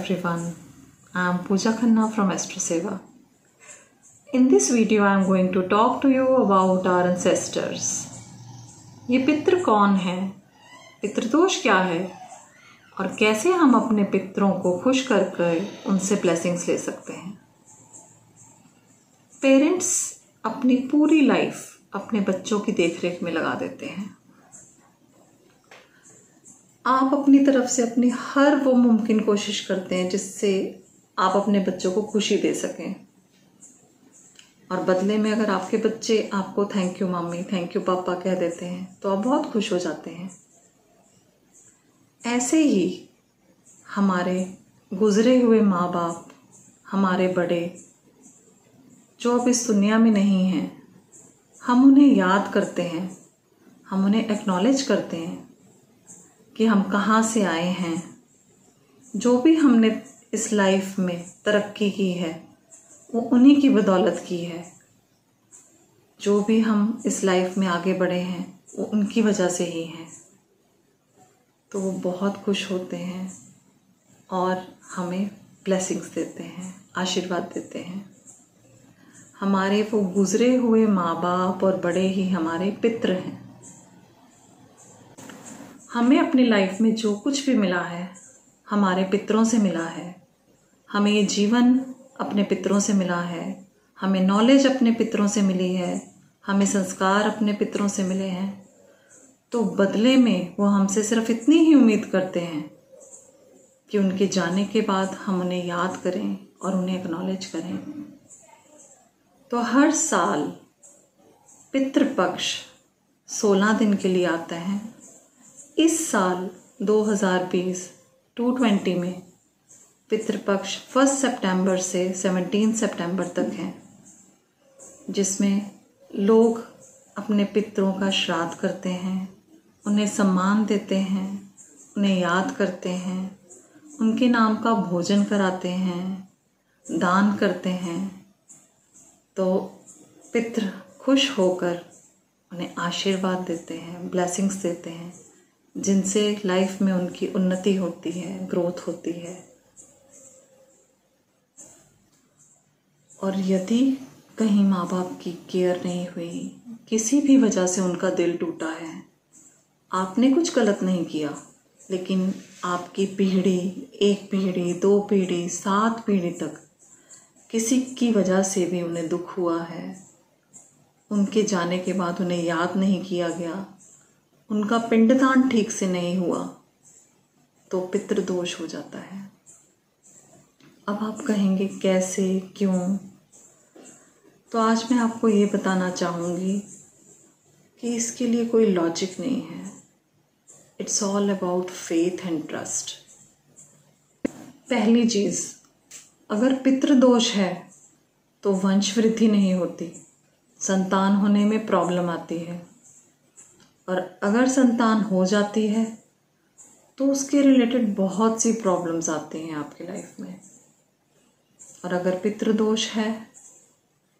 everyone, I am Pooja Khanna from Astro Seva. In this video I am going to talk to you about our ancestors. ये पितृ कौन है, पितृदोष क्या है और कैसे हम अपने पितरों को खुश करके उनसे ब्लेसिंग्स ले सकते हैं। पेरेंट्स अपनी पूरी लाइफ अपने बच्चों की देखरेख में लगा देते हैं। आप अपनी तरफ से अपनी हर वो मुमकिन कोशिश करते हैं जिससे आप अपने बच्चों को खुशी दे सकें, और बदले में अगर आपके बच्चे आपको thank you mummy, thank you पापा कह देते हैं तो आप बहुत खुश हो जाते हैं। ऐसे ही हमारे गुजरे हुए माँ बाप, हमारे बड़े जो अब इस दुनिया में नहीं हैं, हम उन्हें याद करते हैं, हम उन्हें एक्नॉलेज करते हैं कि हम कहाँ से आए हैं। जो भी हमने इस लाइफ में तरक्की की है वो उन्हीं की बदौलत की है। जो भी हम इस लाइफ में आगे बढ़े हैं वो उनकी वजह से ही हैं। तो वो बहुत खुश होते हैं और हमें ब्लेसिंग्स देते हैं, आशीर्वाद देते हैं। हमारे वो गुजरे हुए माँ बाप और बड़े ही हमारे पितृ हैं। हमें अपनी लाइफ में जो कुछ भी मिला है हमारे पितरों से मिला है। हमें ये जीवन अपने पितरों से मिला है, हमें नॉलेज अपने पितरों से मिली है, हमें संस्कार अपने पितरों से मिले हैं। तो बदले में वो हमसे सिर्फ इतनी ही उम्मीद करते हैं कि उनके जाने के बाद हम उन्हें याद करें और उन्हें एक्नॉलेज करें। तो हर साल पितृपक्ष 16 दिन के लिए आता है। इस साल 2020 220 में पितृपक्ष 1 सितंबर से 17 सितंबर तक है, जिसमें लोग अपने पितरों का श्राद्ध करते हैं, उन्हें सम्मान देते हैं, उन्हें याद करते हैं, उनके नाम का भोजन कराते हैं, दान करते हैं। तो पितृ खुश होकर उन्हें आशीर्वाद देते हैं, ब्लेसिंग्स देते हैं, जिनसे लाइफ में उनकी उन्नति होती है, ग्रोथ होती है। और यदि कहीं माँ बाप की केयर नहीं हुई, किसी भी वजह से उनका दिल टूटा है, आपने कुछ गलत नहीं किया, लेकिन आपकी पीढ़ी, 1 पीढ़ी, 2 पीढ़ी, 7 पीढ़ी तक किसी की वजह से भी उन्हें दुख हुआ है, उनके जाने के बाद उन्हें याद नहीं किया गया, उनका पिंडदान ठीक से नहीं हुआ, तो पितृदोष हो जाता है। अब आप कहेंगे कैसे, क्यों? तो आज मैं आपको ये बताना चाहूँगी कि इसके लिए कोई लॉजिक नहीं है। It's all about faith and trust. पहली चीज़, अगर पितृदोष है तो वंश वृद्धि नहीं होती, संतान होने में प्रॉब्लम आती है, और अगर संतान हो जाती है तो उसके रिलेटेड बहुत सी प्रॉब्लम्स आती हैं आपकी लाइफ में। और अगर पितृदोष है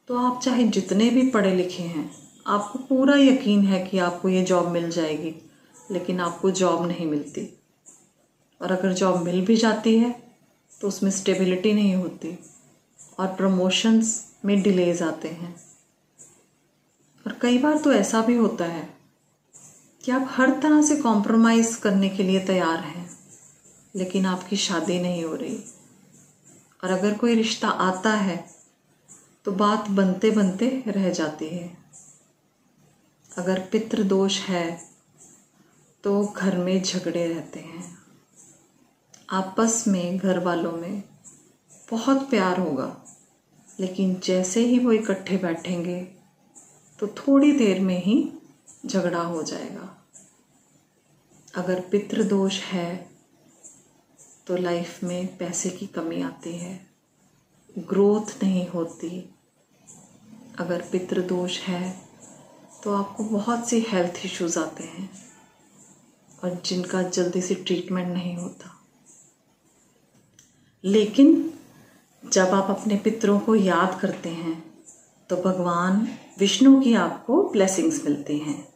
तो आप चाहे जितने भी पढ़े लिखे हैं, आपको पूरा यकीन है कि आपको ये जॉब मिल जाएगी, लेकिन आपको जॉब नहीं मिलती। और अगर जॉब मिल भी जाती है तो उसमें स्टेबिलिटी नहीं होती और प्रमोशंस में डिलेज आते हैं। और कई बार तो ऐसा भी होता है कि आप हर तरह से कॉम्प्रोमाइज़ करने के लिए तैयार हैं, लेकिन आपकी शादी नहीं हो रही। और अगर कोई रिश्ता आता है तो बात बनते बनते रह जाती है। अगर पितृदोष है तो घर में झगड़े रहते हैं, आपस में घर वालों में बहुत प्यार होगा, लेकिन जैसे ही वो इकट्ठे बैठेंगे तो थोड़ी देर में ही झगड़ा हो जाएगा। अगर पितृदोष है तो लाइफ में पैसे की कमी आती है, ग्रोथ नहीं होती। अगर पितृदोष है तो आपको बहुत सी हेल्थ इश्यूज आते हैं और जिनका जल्दी से ट्रीटमेंट नहीं होता। लेकिन जब आप अपने पितरों को याद करते हैं तो भगवान विष्णु की आपको ब्लेसिंग्स मिलती हैं,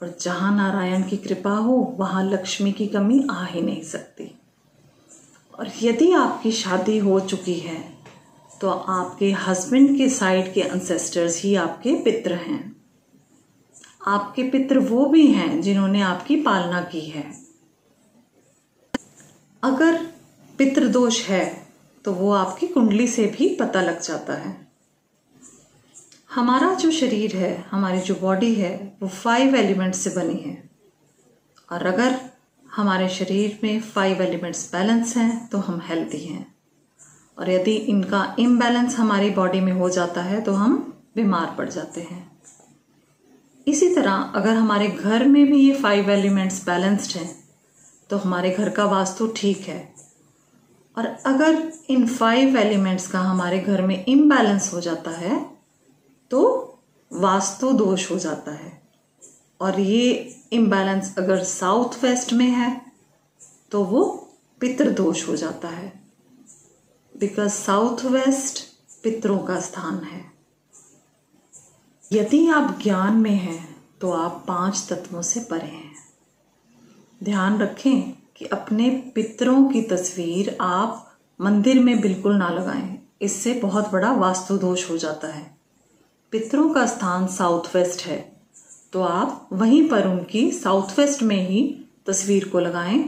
और जहाँ नारायण की कृपा हो वहाँ लक्ष्मी की कमी आ ही नहीं सकती। और यदि आपकी शादी हो चुकी है तो आपके हस्बैंड के साइड के एंसेस्टर्स ही आपके पितृ हैं। आपके पितृ वो भी हैं जिन्होंने आपकी पालना की है। अगर पितृदोष है तो वो आपकी कुंडली से भी पता लग जाता है। हमारा जो शरीर है, हमारी जो बॉडी है, वो 5 एलिमेंट्स से बनी है। और अगर हमारे शरीर में 5 एलिमेंट्स बैलेंस हैं तो हम हेल्दी हैं, और यदि इनका इम्बैलेंस हमारी बॉडी में हो जाता है तो हम बीमार पड़ जाते हैं। इसी तरह अगर हमारे घर में भी ये 5 एलिमेंट्स बैलेंस्ड हैं तो हमारे घर का वास्तु ठीक है। और अगर इन 5 एलिमेंट्स का हमारे घर में इम्बैलेंस हो जाता है तो वास्तु दोष हो जाता है। और ये इम्बैलेंस अगर साउथ वेस्ट में है तो वो पितृदोष हो जाता है, बिकॉज साउथ वेस्ट पितरों का स्थान है। यदि आप ज्ञान में हैं तो आप 5 तत्वों से परे हैं। ध्यान रखें कि अपने पितरों की तस्वीर आप मंदिर में बिल्कुल ना लगाएं, इससे बहुत बड़ा वास्तु दोष हो जाता है। पितरों का स्थान साउथ वेस्ट है तो आप वहीं पर उनकी साउथ वेस्ट में ही तस्वीर को लगाएं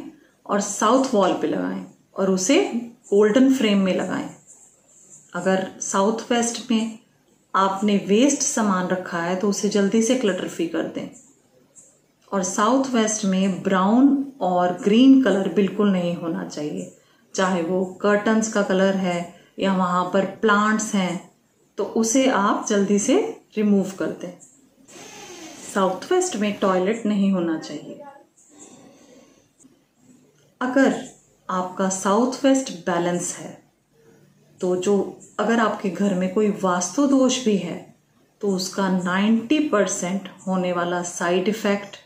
और साउथ वॉल पे लगाएं और उसे गोल्डन फ्रेम में लगाएं। अगर साउथ वेस्ट में आपने वेस्ट सामान रखा है तो उसे जल्दी से क्लटर फ्री कर दें। और साउथ वेस्ट में ब्राउन और ग्रीन कलर बिल्कुल नहीं होना चाहिए, चाहे वो कर्टन्स का कलर है या वहाँ पर प्लांट्स हैं तो उसे आप जल्दी से रिमूव कर दें। साउथ वेस्ट में टॉयलेट नहीं होना चाहिए। अगर आपका साउथ वेस्ट बैलेंस है तो अगर आपके घर में कोई वास्तु दोष भी है तो उसका 90% होने वाला साइड इफ़ेक्ट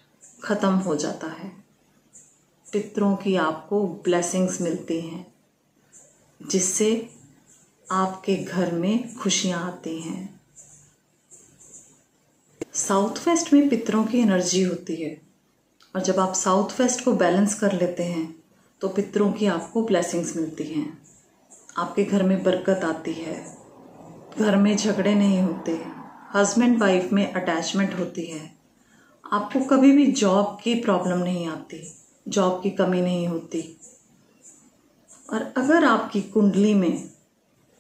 ख़त्म हो जाता है। पितरों की आपको ब्लेसिंग्स मिलती हैं जिससे आपके घर में खुशियाँ आती हैं। साउथ वेस्ट में पितरों की एनर्जी होती है और जब आप साउथ वेस्ट को बैलेंस कर लेते हैं तो पितरों की आपको ब्लेसिंग्स मिलती हैं। आपके घर में बरकत आती है, घर में झगड़े नहीं होते, हस्बैंड वाइफ में अटैचमेंट होती है, आपको कभी भी जॉब की प्रॉब्लम नहीं आती, जॉब की कमी नहीं होती। और अगर आपकी कुंडली में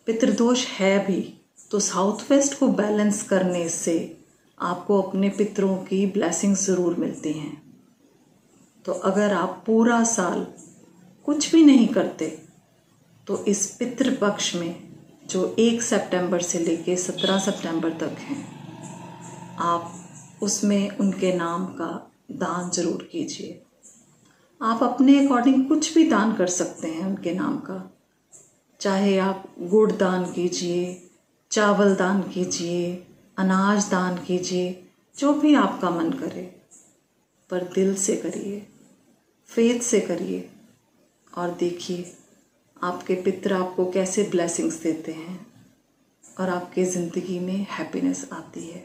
पितृदोष है भी तो साउथ वेस्ट को बैलेंस करने से आपको अपने पितरों की ब्लेसिंग्स ज़रूर मिलती हैं। तो अगर आप पूरा साल कुछ भी नहीं करते तो इस पितृपक्ष में जो 1 सितंबर से लेके 17 सितंबर तक हैं, आप उसमें उनके नाम का दान जरूर कीजिए। आप अपने अकॉर्डिंग कुछ भी दान कर सकते हैं उनके नाम का, चाहे आप गुड़ दान कीजिए, चावल दान कीजिए, अनाज दान कीजिए, जो भी आपका मन करे, पर दिल से करिए, फेथ से करिए और देखिए आपके पितर आपको कैसे ब्लेसिंग्स देते हैं और आपके ज़िंदगी में हैप्पीनेस आती है।